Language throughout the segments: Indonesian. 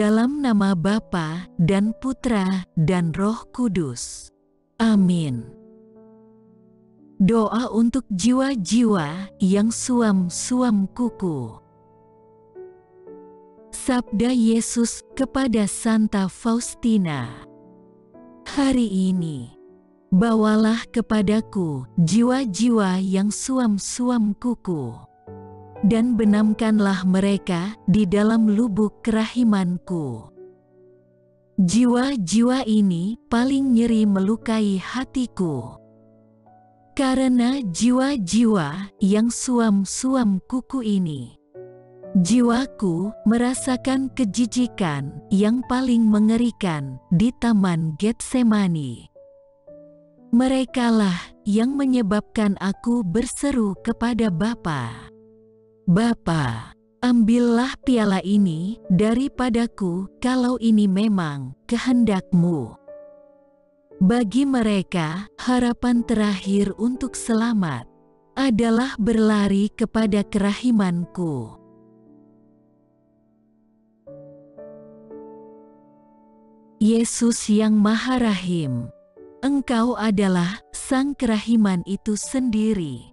dalam nama Bapa dan Putra dan Roh Kudus. Amin. Doa untuk jiwa-jiwa yang suam-suam kuku. Sabda Yesus kepada Santa Faustina. Hari ini, bawalah kepadaku jiwa-jiwa yang suam-suam kuku, dan benamkanlah mereka di dalam lubuk kerahimanku. Jiwa-jiwa ini paling nyeri melukai hatiku, karena jiwa-jiwa yang suam-suam kuku ini, jiwaku merasakan kejijikan yang paling mengerikan di Taman Getsemani. Merekalah yang menyebabkan aku berseru kepada Bapa, Bapa, ambillah piala ini daripadaku kalau ini memang kehendak-Mu. Bagi mereka, harapan terakhir untuk selamat adalah berlari kepada kerahimanku. Yesus yang Maha Rahim, Engkau adalah Sang Kerahiman itu sendiri.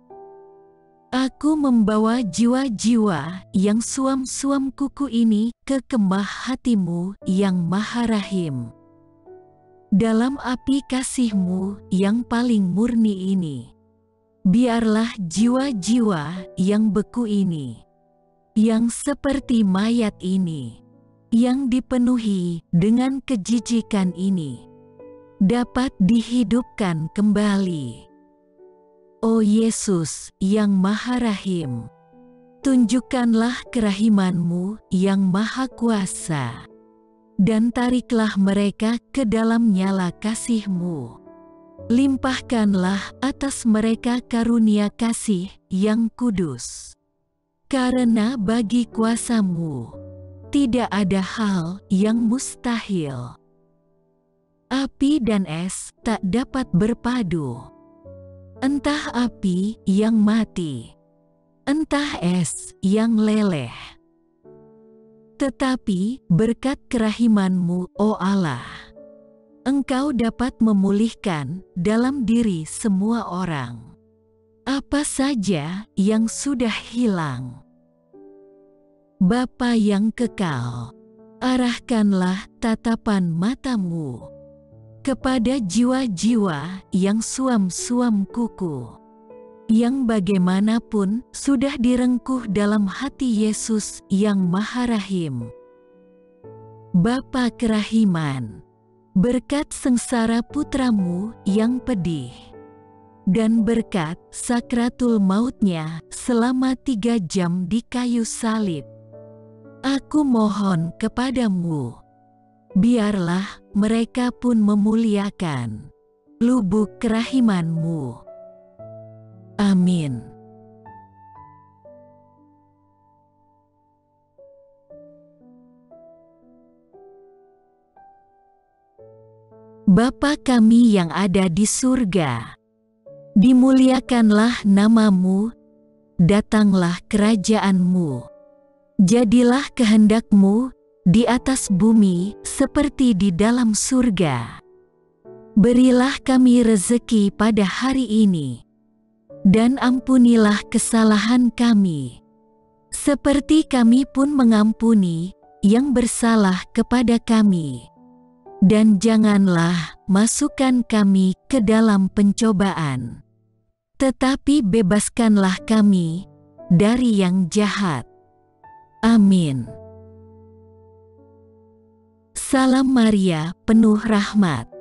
Aku membawa jiwa-jiwa yang suam-suam kuku ini ke kemah hati-Mu yang Maha Rahim. Dalam api kasih-Mu yang paling murni ini, biarlah jiwa-jiwa yang beku ini, yang seperti mayat ini, yang dipenuhi dengan kejijikan ini, dapat dihidupkan kembali. O Yesus yang Maha Rahim, tunjukkanlah kerahiman-Mu yang Maha Kuasa, dan tariklah mereka ke dalam nyala kasih-Mu. Limpahkanlah atas mereka karunia kasih yang kudus, karena bagi kuasa-Mu tidak ada hal yang mustahil. Api dan es tak dapat berpadu, entah api yang mati, entah es yang leleh. Tetapi berkat kerahiman-Mu, O Allah, Engkau dapat memulihkan dalam diri semua orang apa saja yang sudah hilang. Bapa yang kekal, arahkanlah tatapan mata-Mu kepada jiwa-jiwa yang suam-suam kuku, yang bagaimanapun sudah direngkuh dalam hati Yesus yang Maha Rahim. Bapa Kerahiman, berkat sengsara putra-Mu yang pedih, dan berkat sakratul mautnya selama 3 jam di kayu salib, aku mohon kepadamu, biarlah mereka pun memuliakan lubuk kerahiman-Mu. Amin. Bapa kami yang ada di surga, dimuliakanlah nama-Mu, datanglah kerajaan-Mu, jadilah kehendak-Mu di atas bumi seperti di dalam surga. Berilah kami rezeki pada hari ini, dan ampunilah kesalahan kami, seperti kami pun mengampuni yang bersalah kepada kami. Dan janganlah masukkan kami ke dalam pencobaan, tetapi bebaskanlah kami dari yang jahat. Amin. Salam Maria, penuh rahmat,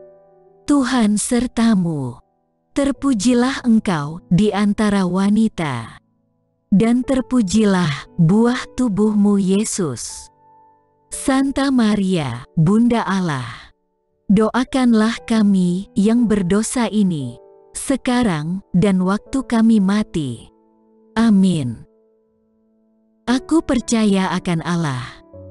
Tuhan sertamu. Terpujilah engkau di antara wanita, dan terpujilah buah tubuh-Mu Yesus. Santa Maria, Bunda Allah, doakanlah kami yang berdosa ini, sekarang dan waktu kami mati. Amin. Aku percaya akan Allah,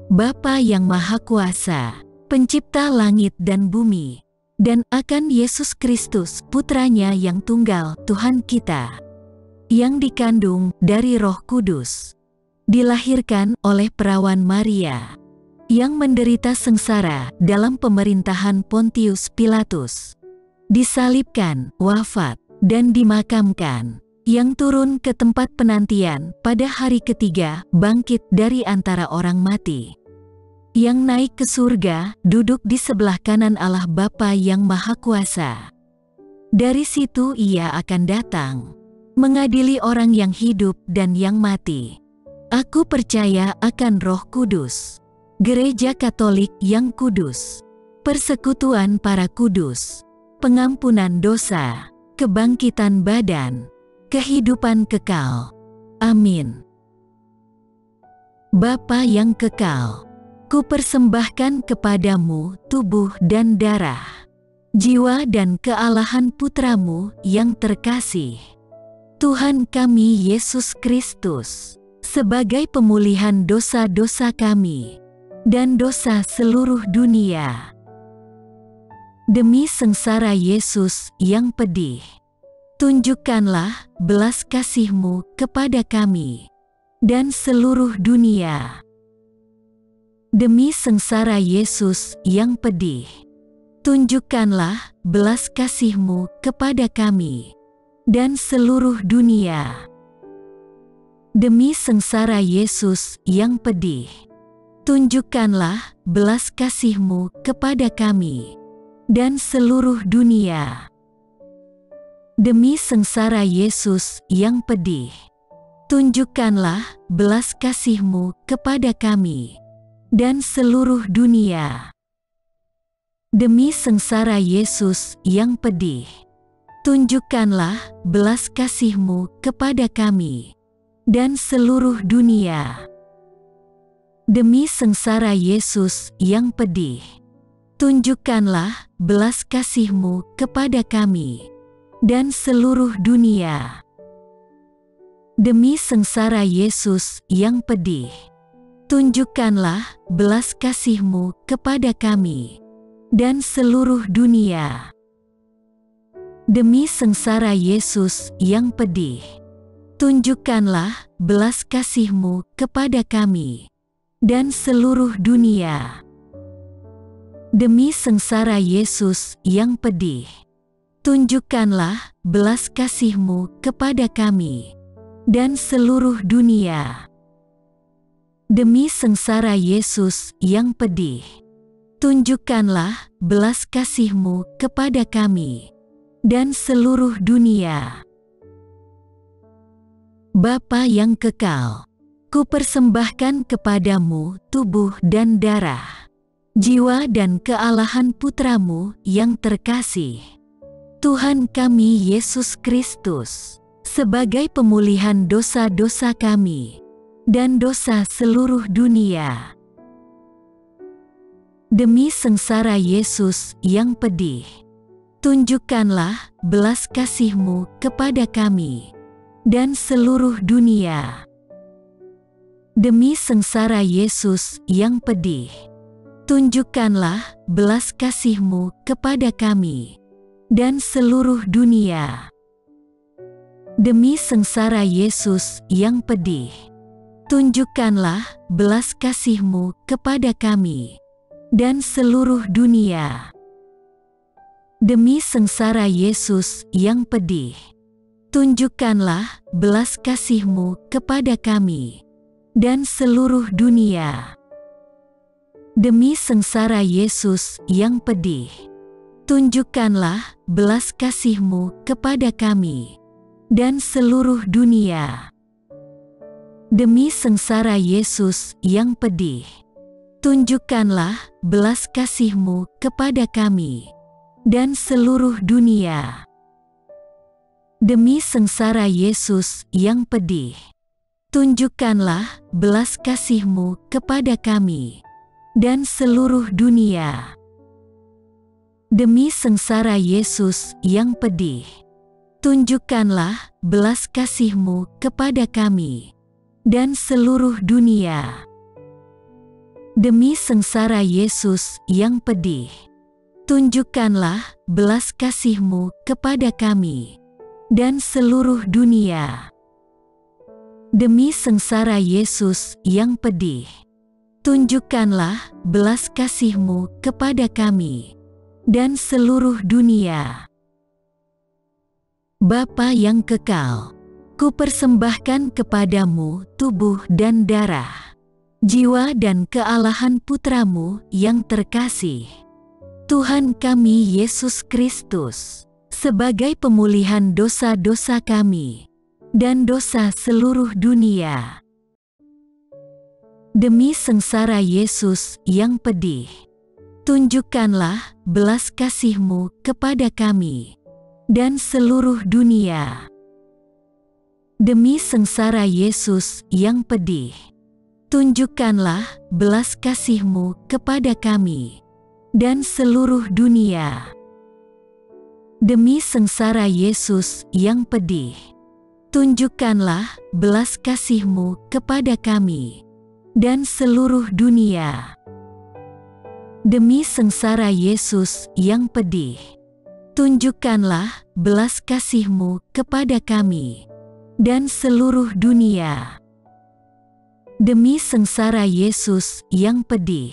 Bapa yang Maha Kuasa, Pencipta langit dan bumi, dan akan Yesus Kristus, Putranya yang tunggal, Tuhan kita, yang dikandung dari Roh Kudus, dilahirkan oleh perawan Maria, yang menderita sengsara dalam pemerintahan Pontius Pilatus, disalibkan, wafat, dan dimakamkan, yang turun ke tempat penantian pada hari ketiga, bangkit dari antara orang mati, yang naik ke surga, duduk di sebelah kanan Allah Bapa yang Maha Kuasa. Dari situ Ia akan datang, mengadili orang yang hidup dan yang mati. Aku percaya akan Roh Kudus, Gereja Katolik yang kudus, persekutuan para kudus, pengampunan dosa, kebangkitan badan, kehidupan kekal. Amin. Bapa yang kekal, kupersembahkan kepadamu tubuh dan darah, jiwa dan kealahan Putramu yang terkasih, Tuhan kami Yesus Kristus, sebagai pemulihan dosa-dosa kami dan dosa seluruh dunia. Demi sengsara Yesus yang pedih, tunjukkanlah belas kasih-Mu kepada kami dan seluruh dunia. Demi sengsara Yesus yang pedih, tunjukkanlah belas kasih-Mu kepada kami dan seluruh dunia. Demi sengsara Yesus yang pedih, tunjukkanlah belas kasih-Mu kepada kami dan seluruh dunia. Demi sengsara Yesus yang pedih, tunjukkanlah belas kasih-Mu kepada kami dan seluruh dunia. Demi sengsara Yesus yang pedih, tunjukkanlah belas kasih-Mu kepada kami dan seluruh dunia. Demi sengsara Yesus yang pedih, tunjukkanlah belas kasih-Mu kepada kami dan seluruh dunia. Demi sengsara Yesus yang pedih, tunjukkanlah belas kasih-Mu kepada kami dan seluruh dunia. Demi sengsara Yesus yang pedih, tunjukkanlah belas kasih-Mu kepada kami dan seluruh dunia. Demi sengsara Yesus yang pedih, tunjukkanlah belas kasih-Mu kepada kami dan seluruh dunia. Demi sengsara Yesus yang pedih, tunjukkanlah belas kasih-Mu kepada kami dan seluruh dunia. Bapa yang kekal, kupersembahkan kepadamu tubuh dan darah, jiwa dan kealahan Putramu yang terkasih, Tuhan kami Yesus Kristus, sebagai pemulihan dosa-dosa kami dan dosa seluruh dunia. Demi sengsara Yesus yang pedih, tunjukkanlah belas kasih-Mu kepada kami dan seluruh dunia. Demi sengsara Yesus yang pedih, tunjukkanlah belas kasih-Mu kepada kami dan seluruh dunia. Demi sengsara Yesus yang pedih, tunjukkanlah belas kasih-Mu kepada kami dan seluruh dunia. Demi sengsara Yesus yang pedih, tunjukkanlah belas kasih-Mu kepada kami dan seluruh dunia. Demi sengsara Yesus yang pedih, tunjukkanlah belas kasih-Mu kepada kami dan seluruh dunia. Demi sengsara Yesus yang pedih, tunjukkanlah belas kasih-Mu kepada kami dan seluruh dunia. Demi sengsara Yesus yang pedih, tunjukkanlah belas kasih-Mu kepada kami dan seluruh dunia. Demi sengsara Yesus yang pedih, tunjukkanlah belas kasih-Mu kepada kami dan seluruh dunia. Demi sengsara Yesus yang pedih, tunjukkanlah belas kasih-Mu kepada kami dan seluruh dunia. Demi sengsara Yesus yang pedih, tunjukkanlah belas kasih-Mu kepada kami dan seluruh dunia. Bapa yang kekal, kupersembahkan kepadamu tubuh dan darah, jiwa dan kealahan Putra-Mu yang terkasih, Tuhan kami Yesus Kristus, sebagai pemulihan dosa-dosa kami dan dosa seluruh dunia. Demi sengsara Yesus yang pedih, tunjukkanlah belas kasih-Mu kepada kami dan seluruh dunia. Demi sengsara Yesus yang pedih, tunjukkanlah belas kasih-Mu kepada kami dan seluruh dunia. Demi sengsara Yesus yang pedih, tunjukkanlah belas kasih-Mu kepada kami dan seluruh dunia. Demi sengsara Yesus yang pedih, tunjukkanlah belas kasih-Mu kepada kami dan seluruh dunia. Demi sengsara Yesus yang pedih,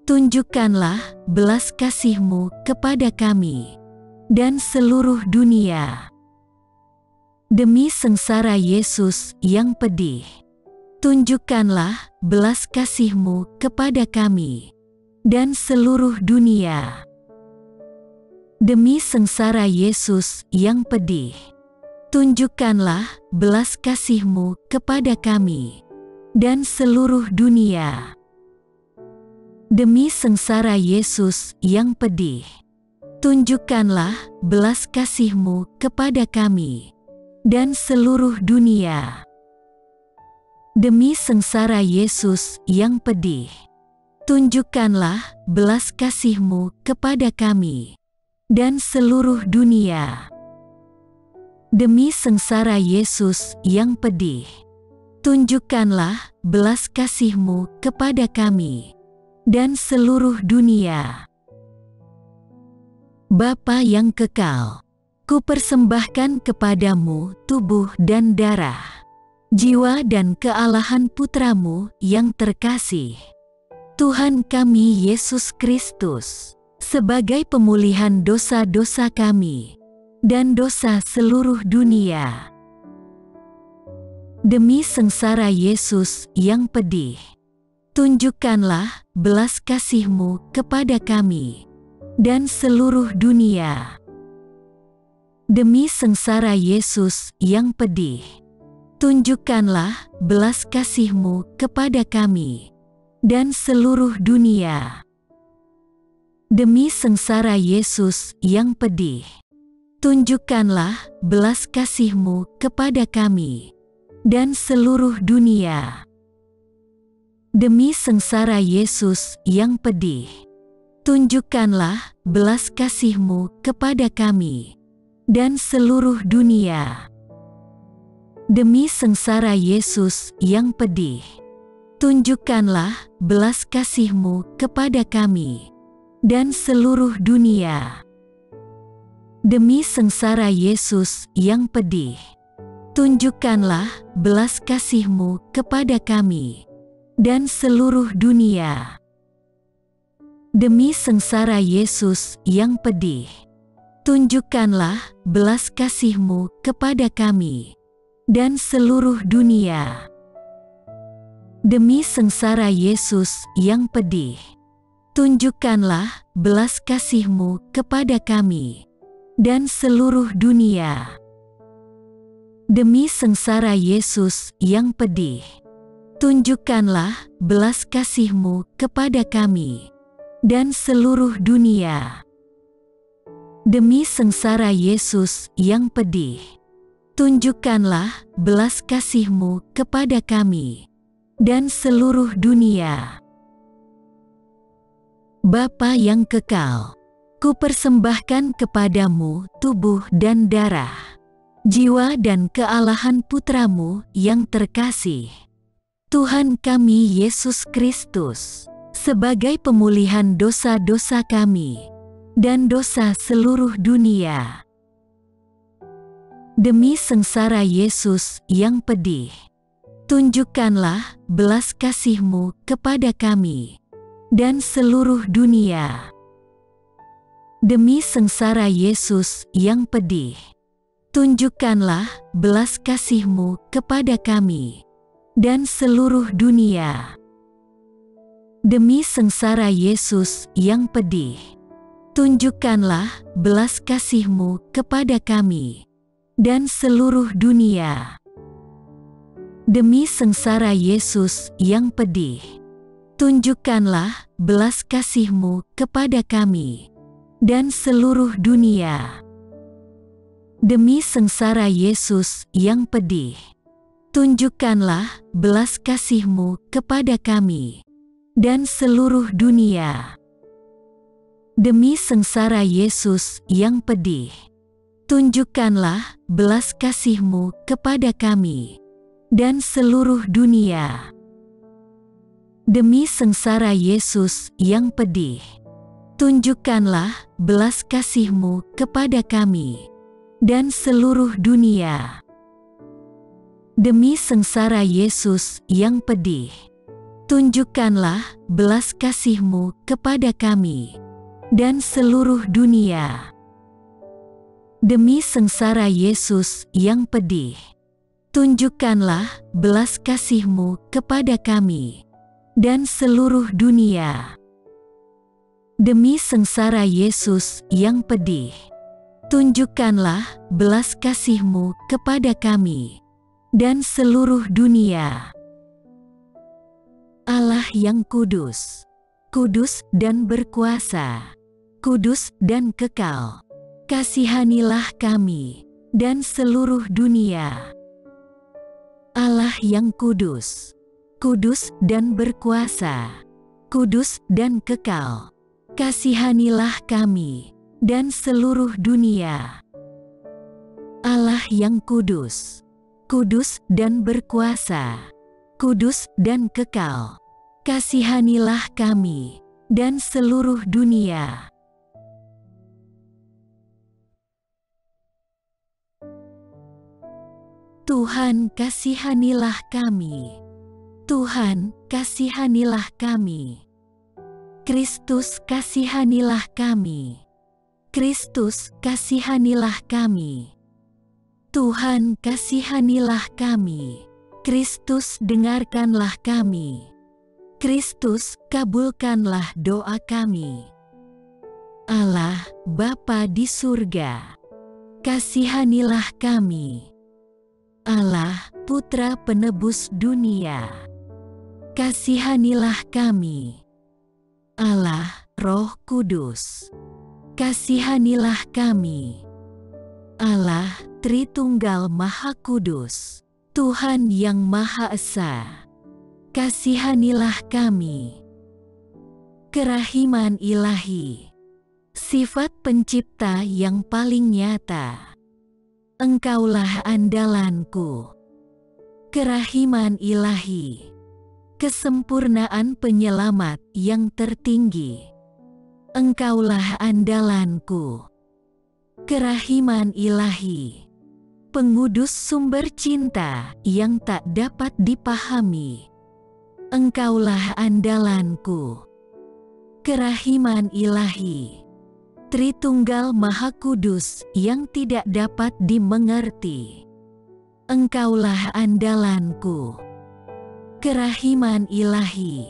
tunjukkanlah belas kasih-Mu kepada kami dan seluruh dunia. Demi sengsara Yesus yang pedih, tunjukkanlah belas kasih-Mu kepada kami dan seluruh dunia. Demi sengsara Yesus yang pedih, tunjukkanlah belas kasih-Mu kepada kami dan seluruh dunia. Demi sengsara Yesus yang pedih, tunjukkanlah belas kasih-Mu kepada kami dan seluruh dunia. Demi sengsara Yesus yang pedih, tunjukkanlah belas kasih-Mu kepada kami dan seluruh dunia. Demi sengsara Yesus yang pedih, tunjukkanlah belas kasih-Mu kepada kami dan seluruh dunia. Bapa yang kekal, kupersembahkan kepadamu tubuh dan darah, jiwa dan kealahan Putra-Mu yang terkasih, Tuhan kami Yesus Kristus, sebagai pemulihan dosa-dosa kami dan dosa seluruh dunia. Demi sengsara Yesus yang pedih, tunjukkanlah belas kasih-Mu kepada kami dan seluruh dunia. Demi sengsara Yesus yang pedih, tunjukkanlah belas kasih-Mu kepada kami dan seluruh dunia. Demi sengsara Yesus yang pedih, tunjukkanlah belas kasih-Mu kepada kami dan seluruh dunia. Demi sengsara Yesus yang pedih, tunjukkanlah belas kasih-Mu kepada kami dan seluruh dunia. Demi sengsara Yesus yang pedih, tunjukkanlah belas kasih-Mu kepada kami dan seluruh dunia. Demi sengsara Yesus yang pedih, tunjukkanlah belas kasih-Mu kepada kami dan seluruh dunia. Demi sengsara Yesus yang pedih, tunjukkanlah belas kasih-Mu kepada kami dan seluruh dunia. Demi sengsara Yesus yang pedih, tunjukkanlah belas kasih-Mu kepada kami dan seluruh dunia. Demi sengsara Yesus yang pedih, tunjukkanlah belas kasih-Mu kepada kami dan seluruh dunia. Demi sengsara Yesus yang pedih, tunjukkanlah belas kasih-Mu kepada kami dan seluruh dunia. Bapa yang kekal, kupersembahkan kepadamu tubuh dan darah, jiwa dan kealahan Putra-Mu yang terkasih, Tuhan kami Yesus Kristus, sebagai pemulihan dosa-dosa kami dan dosa seluruh dunia. Demi sengsara Yesus yang pedih, Tunjukkanlah belas kasih-Mu kepada kami dan seluruh dunia. Demi sengsara Yesus yang pedih, tunjukkanlah belas kasih-Mu kepada kami dan seluruh dunia. Demi sengsara Yesus yang pedih, tunjukkanlah belas kasih-Mu kepada kami dan seluruh dunia. Demi sengsara Yesus yang pedih, tunjukkanlah belas kasih-Mu kepada kami dan seluruh dunia. Demi sengsara Yesus yang pedih, tunjukkanlah belas kasih-Mu kepada kami dan seluruh dunia. Demi sengsara Yesus yang pedih, tunjukkanlah belas kasih-Mu kepada kami dan seluruh dunia. Demi sengsara Yesus yang pedih, tunjukkanlah belas kasih-Mu kepada kami dan seluruh dunia. Demi sengsara Yesus yang pedih, tunjukkanlah belas kasih-Mu kepada kami dan seluruh dunia. Demi sengsara Yesus yang pedih, tunjukkanlah belas kasih-Mu kepada kami dan seluruh dunia. Demi sengsara Yesus yang pedih, tunjukkanlah belas kasih-Mu kepada kami dan seluruh dunia. Allah yang kudus, kudus dan berkuasa, kudus dan kekal, kasihanilah kami dan seluruh dunia. Allah yang kudus, kudus dan berkuasa, kudus dan kekal, kasihanilah kami dan seluruh dunia. Allah yang kudus, kudus dan berkuasa, kudus dan kekal, kasihanilah kami dan seluruh dunia. Tuhan, kasihanilah kami. Tuhan, kasihanilah kami. Kristus, kasihanilah kami. Kristus, kasihanilah kami. Tuhan, kasihanilah kami. Kristus, dengarkanlah kami. Kristus, kabulkanlah doa kami. Allah, Bapa di surga, kasihanilah kami. Allah, Putra Penebus dunia, kasihanilah kami. Allah, Roh Kudus, kasihanilah kami. Allah, Tritunggal Maha Kudus, Tuhan yang Maha Esa, kasihanilah kami. Kerahiman ilahi, sifat pencipta yang paling nyata, Engkaulah andalanku. Kerahiman ilahi, kesempurnaan penyelamat yang tertinggi, Engkaulah andalanku. Kerahiman ilahi, pengudus sumber cinta yang tak dapat dipahami, Engkaulah andalanku. Kerahiman ilahi, Tritunggal Maha Kudus yang tidak dapat dimengerti, Engkaulah andalanku. Kerahiman ilahi,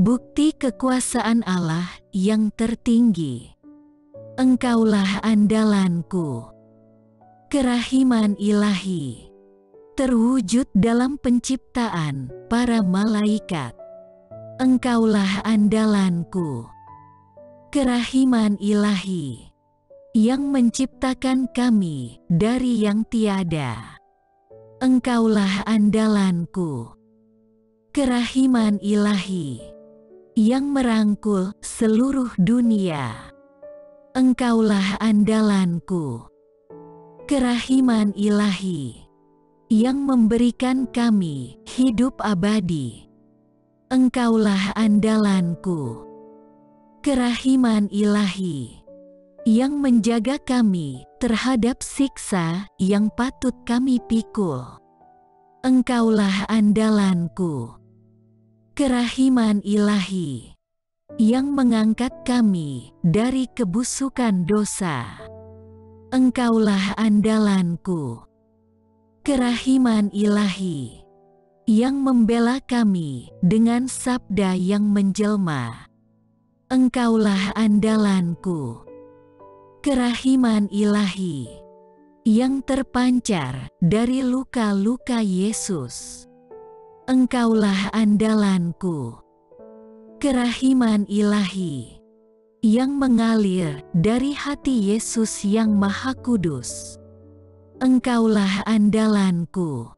bukti kekuasaan Allah yang tertinggi, Engkaulah andalanku. Kerahiman ilahi, terwujud dalam penciptaan para malaikat, Engkaulah andalanku. Kerahiman ilahi, yang menciptakan kami dari yang tiada, Engkaulah andalanku. Kerahiman ilahi, yang merangkul seluruh dunia, Engkaulah andalanku. Kerahiman ilahi, yang memberikan kami hidup abadi, Engkaulah andalanku. Kerahiman ilahi, yang menjaga kami terhadap siksa yang patut kami pikul, Engkaulah andalanku. Kerahiman ilahi yang mengangkat kami dari kebusukan dosa. Engkaulah andalanku. Kerahiman ilahi yang membela kami dengan sabda yang menjelma. Engkaulah andalanku. Kerahiman ilahi yang terpancar dari luka-luka Yesus. Engkaulah andalanku. Kerahiman ilahi yang mengalir dari hati Yesus yang Maha Kudus. Engkaulah andalanku.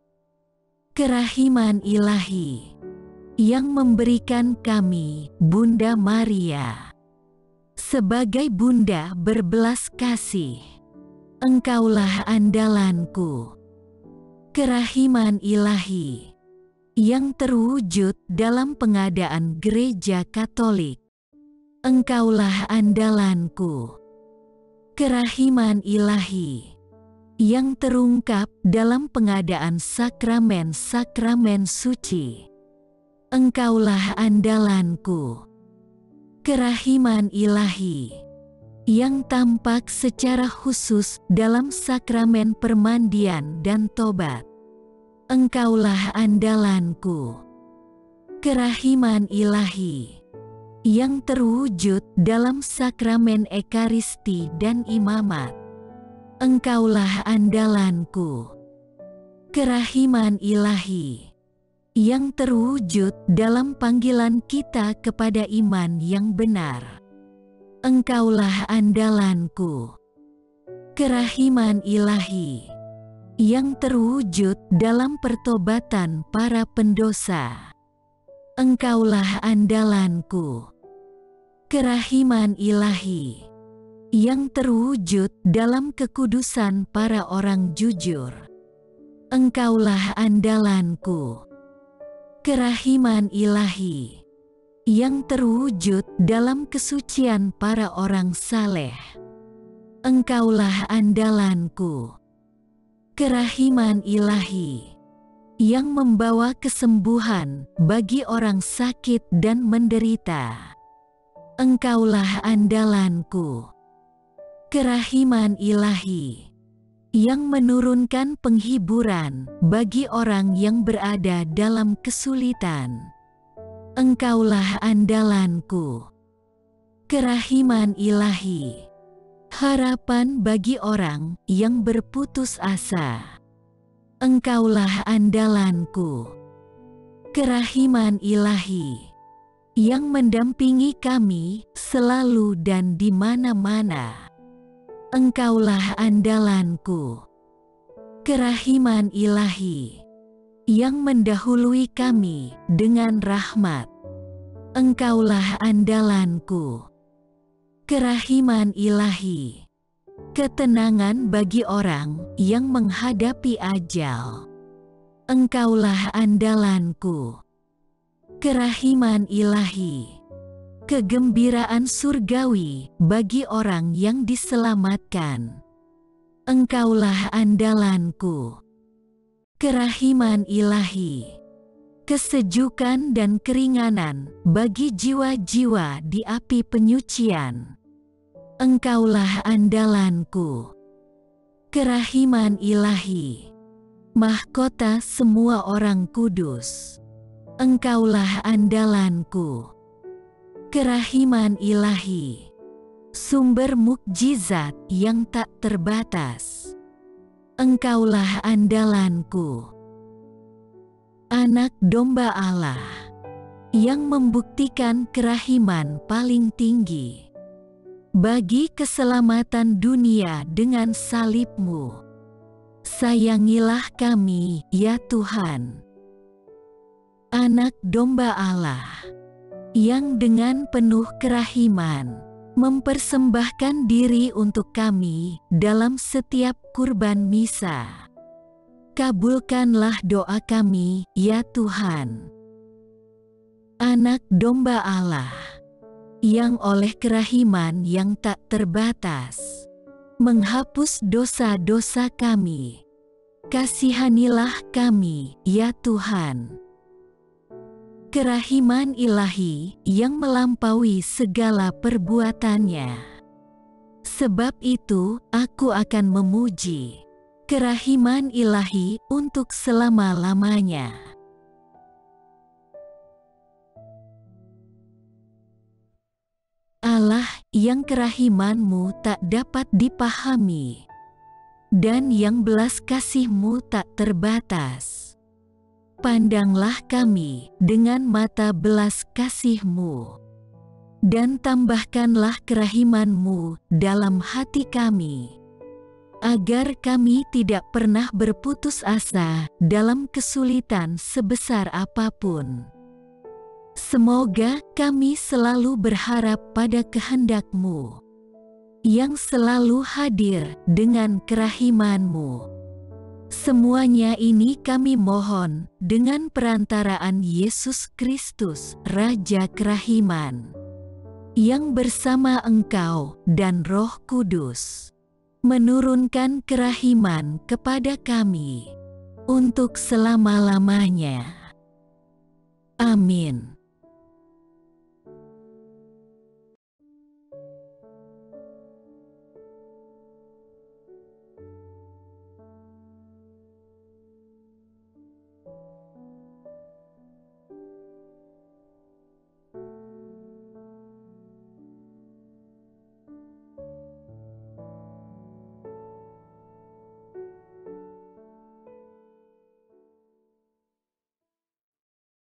Kerahiman ilahi yang memberikan kami Bunda Maria sebagai Bunda berbelas kasih. Engkaulah andalanku. Kerahiman ilahi yang terwujud dalam pengadaan Gereja Katolik. Engkaulah andalanku. Kerahiman ilahi yang terungkap dalam pengadaan sakramen-sakramen suci. Engkaulah andalanku. Kerahiman ilahi yang tampak secara khusus dalam sakramen permandian dan tobat. Engkaulah andalanku. Kerahiman ilahi yang terwujud dalam sakramen ekaristi dan imamat. Engkaulah andalanku. Kerahiman ilahi yang terwujud dalam panggilan kita kepada iman yang benar. Engkaulah andalanku. Kerahiman ilahi yang terwujud dalam pertobatan para pendosa. Engkaulah andalanku. Kerahiman ilahi yang terwujud dalam kekudusan para orang jujur. Engkaulah andalanku. Kerahiman ilahi yang terwujud dalam kesucian para orang saleh. Engkaulah andalanku. Kerahiman ilahi yang membawa kesembuhan bagi orang sakit dan menderita. Engkaulah andalanku. Kerahiman ilahi yang menurunkan penghiburan bagi orang yang berada dalam kesulitan. Engkaulah andalanku. Kerahiman ilahi, harapan bagi orang yang berputus asa. Engkaulah andalanku. Kerahiman ilahi yang mendampingi kami selalu dan di mana-mana. Engkaulah andalanku. Kerahiman ilahi yang mendahului kami dengan rahmat. Engkaulah andalanku. Kerahiman ilahi, ketenangan bagi orang yang menghadapi ajal. Engkaulah andalanku. Kerahiman ilahi, kegembiraan surgawi bagi orang yang diselamatkan. Engkaulah andalanku. Kerahiman ilahi, kesejukan dan keringanan bagi jiwa-jiwa di api penyucian. Engkaulah andalanku. Kerahiman ilahi, mahkota semua orang kudus. Engkaulah andalanku. Kerahiman ilahi, sumber mukjizat yang tak terbatas. Engkaulah andalanku. Anak domba Allah yang membuktikan kerahiman paling tinggi bagi keselamatan dunia dengan salib-Mu. Sayangilah kami, ya Tuhan. Anak domba Allah yang dengan penuh kerahiman mempersembahkan diri untuk kami dalam setiap kurban misa. Kabulkanlah doa kami, ya Tuhan. Anak domba Allah yang oleh kerahiman yang tak terbatas menghapus dosa-dosa kami. Kasihanilah kami, ya Tuhan. Kerahiman ilahi yang melampaui segala perbuatannya. Sebab itu, aku akan memuji kerahiman ilahi untuk selama-lamanya. Allah yang kerahiman-Mu tak dapat dipahami, dan yang belas kasih-Mu tak terbatas. Pandanglah kami dengan mata belas kasih-Mu, dan tambahkanlah kerahiman-Mu dalam hati kami, agar kami tidak pernah berputus asa dalam kesulitan sebesar apapun. Semoga kami selalu berharap pada kehendak-Mu, yang selalu hadir dengan kerahiman-Mu. Semuanya ini kami mohon dengan perantaraan Yesus Kristus, Raja Kerahiman, yang bersama Engkau dan Roh Kudus menurunkan kerahiman kepada kami untuk selama-lamanya. Amin.